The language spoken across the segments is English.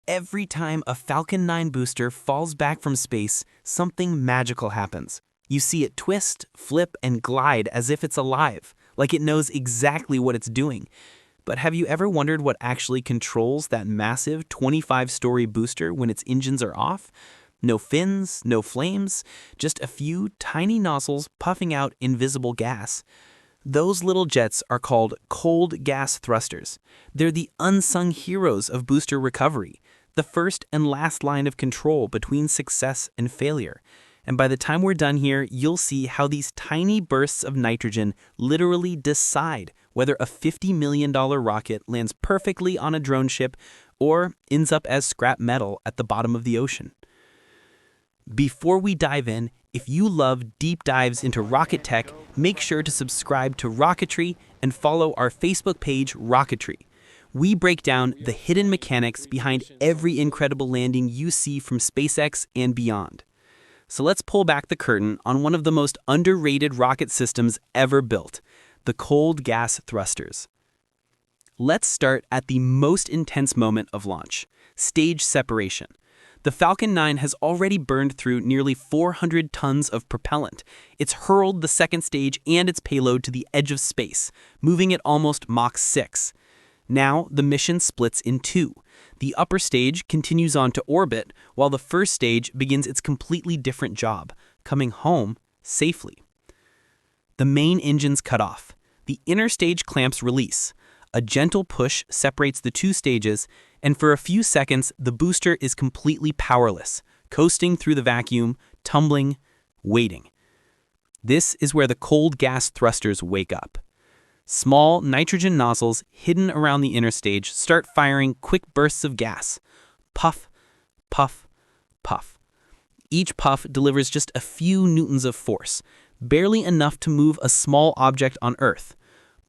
Every time a Falcon 9 booster falls back from space, something magical happens. You see it twist, flip, and glide as if it's alive, like it knows exactly what it's doing. But have you ever wondered what actually controls that massive 25-story booster when its engines are off? No fins, no flames, just a few tiny nozzles puffing out invisible gas. Those little jets are called cold gas thrusters. They're the unsung heroes of booster recovery, the first and last line of control between success and failure. And by the time we're done here, you'll see how these tiny bursts of nitrogen literally decide whether a $50 million rocket lands perfectly on a drone ship or ends up as scrap metal at the bottom of the ocean. Before we dive in, if you love deep dives into rocket tech, make sure to subscribe to Rocketry and follow our Facebook page, Rocketry. We break down the hidden mechanics behind every incredible landing you see from SpaceX and beyond. So let's pull back the curtain on one of the most underrated rocket systems ever built, the cold gas thrusters. Let's start at the most intense moment of launch, stage separation. The Falcon 9 has already burned through nearly 400 tons of propellant. It's hurled the second stage and its payload to the edge of space, moving at almost Mach 6. Now, the mission splits in two. The upper stage continues on to orbit, while the first stage begins its completely different job, coming home safely. The main engines cut off. The interstage clamps release. A gentle push separates the two stages, and for a few seconds, the booster is completely powerless, coasting through the vacuum, tumbling, waiting. This is where the cold gas thrusters wake up. Small nitrogen nozzles hidden around the interstage start firing quick bursts of gas. Puff, puff, puff. Each puff delivers just a few newtons of force, barely enough to move a small object on Earth.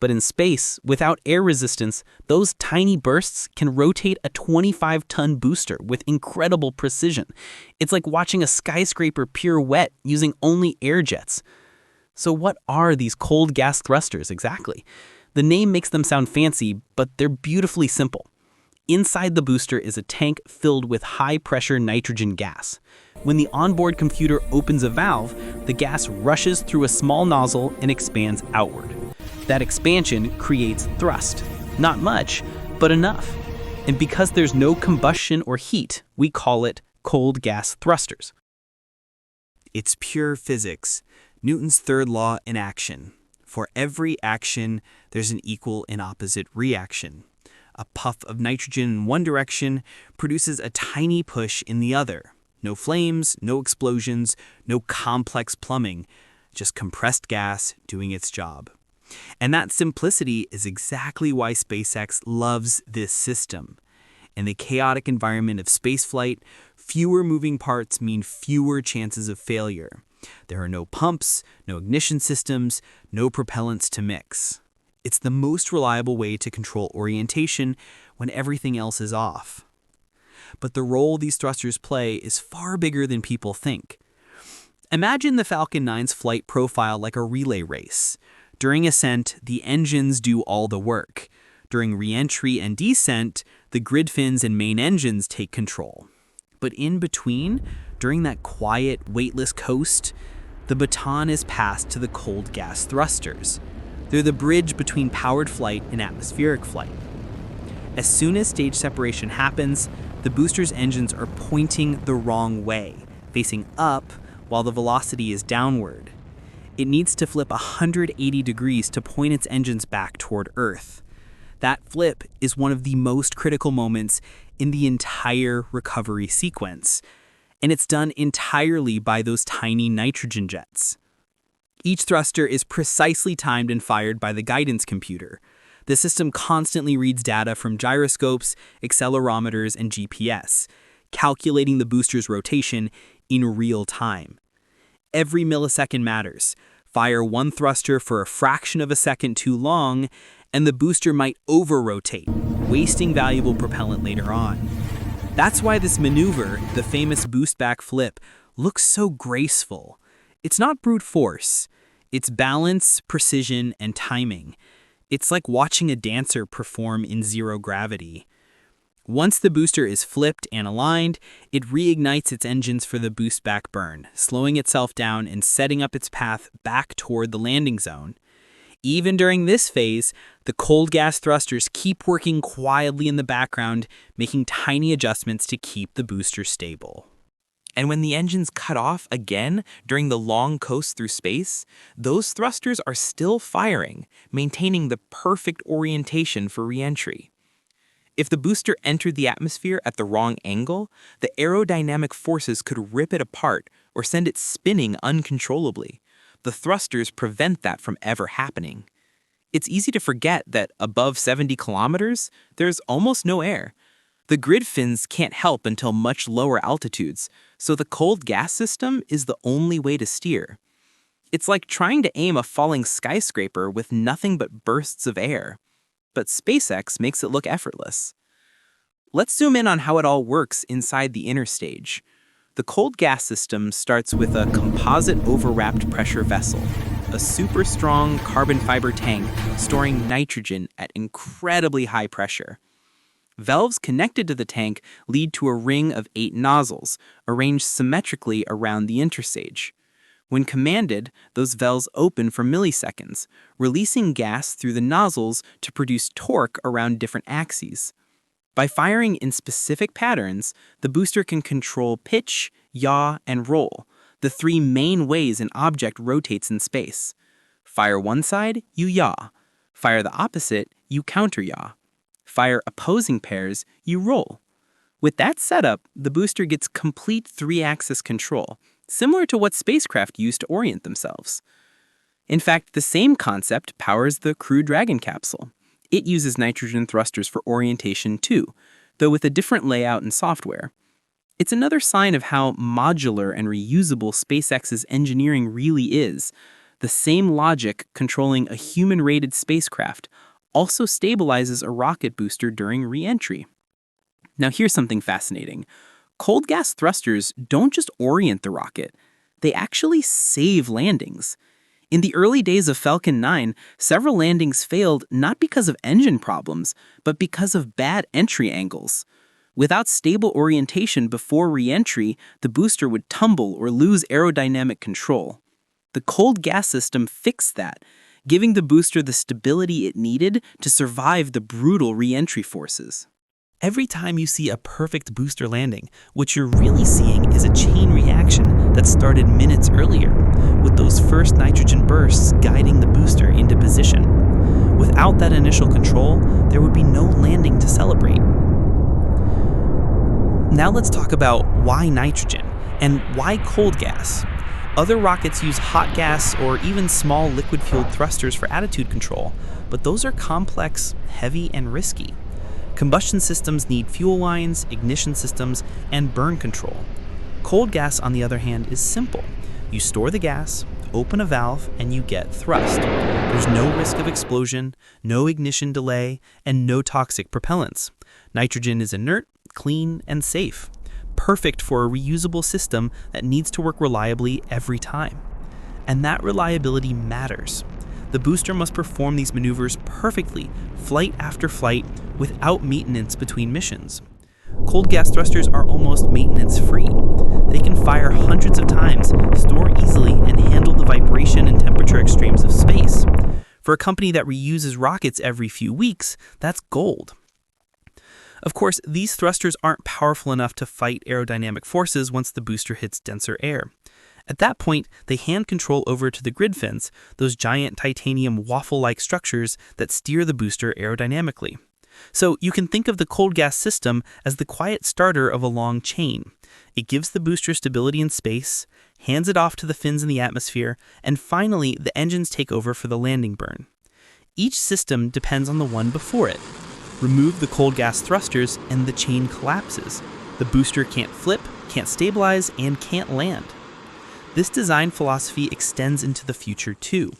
But in space, without air resistance, those tiny bursts can rotate a 25-ton booster with incredible precision. It's like watching a skyscraper pirouette using only air jets. So what are these cold gas thrusters exactly? The name makes them sound fancy, but they're beautifully simple. Inside the booster is a tank filled with high-pressure nitrogen gas. When the onboard computer opens a valve, the gas rushes through a small nozzle and expands outward. That expansion creates thrust. Not much, but enough. And because there's no combustion or heat, we call it cold gas thrusters. It's pure physics. Newton's third law in action. For every action, there's an equal and opposite reaction. A puff of nitrogen in one direction produces a tiny push in the other. No flames, no explosions, no complex plumbing, just compressed gas doing its job. And that simplicity is exactly why SpaceX loves this system. In the chaotic environment of spaceflight, fewer moving parts mean fewer chances of failure. There are no pumps, no ignition systems, no propellants to mix. It's the most reliable way to control orientation when everything else is off. But the role these thrusters play is far bigger than people think. Imagine the Falcon 9's flight profile like a relay race. During ascent, the engines do all the work. During re-entry and descent, the grid fins and main engines take control. But in between, during that quiet, weightless coast, the baton is passed to the cold gas thrusters. They're the bridge between powered flight and atmospheric flight. As soon as stage separation happens, the booster's engines are pointing the wrong way, facing up while the velocity is downward. It needs to flip 180 degrees to point its engines back toward Earth. That flip is one of the most critical moments in the entire recovery sequence, and it's done entirely by those tiny nitrogen jets. Each thruster is precisely timed and fired by the guidance computer. The system constantly reads data from gyroscopes, accelerometers, and GPS, calculating the booster's rotation in real time. Every millisecond matters. Fire one thruster for a fraction of a second too long, and the booster might over-rotate, wasting valuable propellant later on. That's why this maneuver, the famous boost-back flip, looks so graceful. It's not brute force. It's balance, precision, and timing. It's like watching a dancer perform in zero gravity. Once the booster is flipped and aligned, it reignites its engines for the boost back burn, slowing itself down and setting up its path back toward the landing zone. Even during this phase, the cold gas thrusters keep working quietly in the background, making tiny adjustments to keep the booster stable. And when the engines cut off again during the long coast through space, those thrusters are still firing, maintaining the perfect orientation for re-entry. If the booster entered the atmosphere at the wrong angle, the aerodynamic forces could rip it apart or send it spinning uncontrollably. The thrusters prevent that from ever happening. It's easy to forget that above 70 kilometers, there's almost no air. The grid fins can't help until much lower altitudes, so the cold gas system is the only way to steer. It's like trying to aim a falling skyscraper with nothing but bursts of air. But SpaceX makes it look effortless. Let's zoom in on how it all works inside the interstage. The cold gas system starts with a composite overwrapped pressure vessel, a super strong carbon fiber tank storing nitrogen at incredibly high pressure. Valves connected to the tank lead to a ring of 8 nozzles, arranged symmetrically around the interstage. When commanded, those valves open for milliseconds, releasing gas through the nozzles to produce torque around different axes. By firing in specific patterns, the booster can control pitch, yaw, and roll, the 3 main ways an object rotates in space. Fire one side, you yaw. Fire the opposite, you counter-yaw. Fire opposing pairs, you roll. With that setup, the booster gets complete 3-axis control, similar to what spacecraft use to orient themselves. In fact, the same concept powers the Crew Dragon capsule. It uses nitrogen thrusters for orientation too, though with a different layout and software. It's another sign of how modular and reusable SpaceX's engineering really is. The same logic controlling a human-rated spacecraft also stabilizes a rocket booster during re-entry. Now here's something fascinating. Cold gas thrusters don't just orient the rocket, they actually save landings. In the early days of Falcon 9, several landings failed not because of engine problems, but because of bad entry angles. Without stable orientation before re-entry, the booster would tumble or lose aerodynamic control. The cold gas system fixed that, giving the booster the stability it needed to survive the brutal re-entry forces. Every time you see a perfect booster landing, what you're really seeing is a chain reaction that started minutes earlier, with those first nitrogen bursts guiding the booster into position. Without that initial control, there would be no landing to celebrate. Now let's talk about why nitrogen and why cold gas. Other rockets use hot gas or even small liquid-fueled thrusters for attitude control, but those are complex, heavy, and risky. Combustion systems need fuel lines, ignition systems, and burn control. Cold gas, on the other hand, is simple. You store the gas, open a valve, and you get thrust. There's no risk of explosion, no ignition delay, and no toxic propellants. Nitrogen is inert, clean, and safe. Perfect for a reusable system that needs to work reliably every time. And that reliability matters. The booster must perform these maneuvers perfectly, flight after flight, without maintenance between missions. Cold gas thrusters are almost maintenance-free. They can fire hundreds of times, store easily, and handle the vibration and temperature extremes of space. For a company that reuses rockets every few weeks, that's gold. Of course, these thrusters aren't powerful enough to fight aerodynamic forces once the booster hits denser air. At that point, they hand control over to the grid fins, those giant titanium waffle-like structures that steer the booster aerodynamically. So you can think of the cold gas system as the quiet starter of a long chain. It gives the booster stability in space, hands it off to the fins in the atmosphere, and finally, the engines take over for the landing burn. Each system depends on the one before it. Remove the cold gas thrusters and the chain collapses. The booster can't flip, can't stabilize, and can't land. This design philosophy extends into the future too.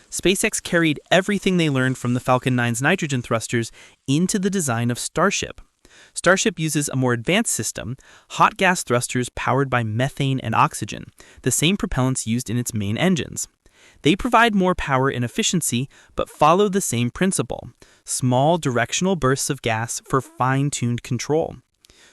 SpaceX carried everything they learned from the Falcon 9's nitrogen thrusters into the design of Starship. Starship uses a more advanced system, hot gas thrusters powered by methane and oxygen, the same propellants used in its main engines. They provide more power and efficiency, but follow the same principle: small directional bursts of gas for fine-tuned control.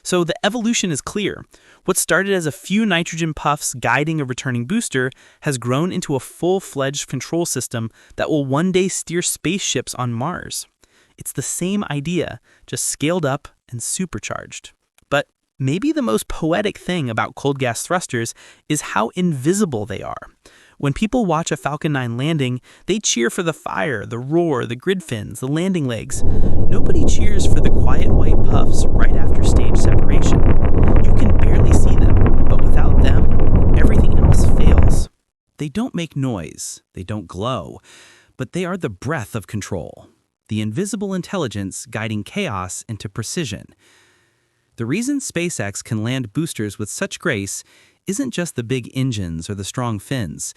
So the evolution is clear. What started as a few nitrogen puffs guiding a returning booster has grown into a full-fledged control system that will one day steer spaceships on Mars. It's the same idea, just scaled up and supercharged. But maybe the most poetic thing about cold gas thrusters is how invisible they are. When people watch a Falcon 9 landing, they cheer for the fire, the roar, the grid fins, the landing legs. Nobody cheers for the quiet white puffs right after stage separation. You can barely see them, but without them, everything else fails. They don't make noise, they don't glow, but they are the breath of control, the invisible intelligence guiding chaos into precision. The reason SpaceX can land boosters with such grace isn't just the big engines or the strong fins.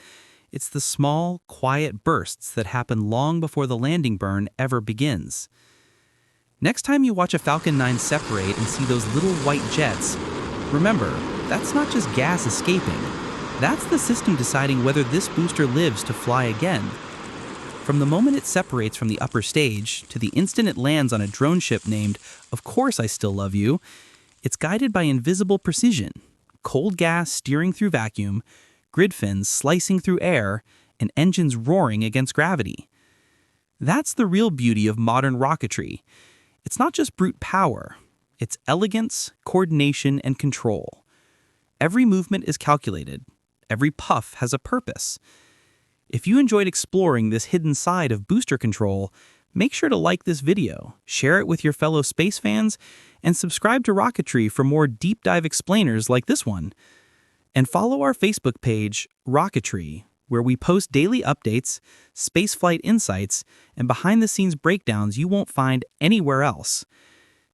It's the small, quiet bursts that happen long before the landing burn ever begins. Next time you watch a Falcon 9 separate and see those little white jets, remember, that's not just gas escaping. That's the system deciding whether this booster lives to fly again. From the moment it separates from the upper stage to the instant it lands on a drone ship named Of Course I Still Love You, it's guided by invisible precision: cold gas steering through vacuum, grid fins slicing through air, and engines roaring against gravity. That's the real beauty of modern rocketry. It's not just brute power. It's elegance, coordination, and control. Every movement is calculated. Every puff has a purpose. If you enjoyed exploring this hidden side of booster control, make sure to like this video, share it with your fellow space fans, and subscribe to Rocketry for more deep dive explainers like this one. And follow our Facebook page, Rocketry, where we post daily updates, spaceflight insights, and behind-the-scenes breakdowns you won't find anywhere else.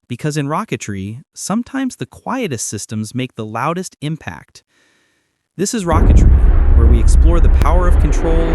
Because in rocketry, sometimes the quietest systems make the loudest impact. This is Rocketry, where we explore the power of control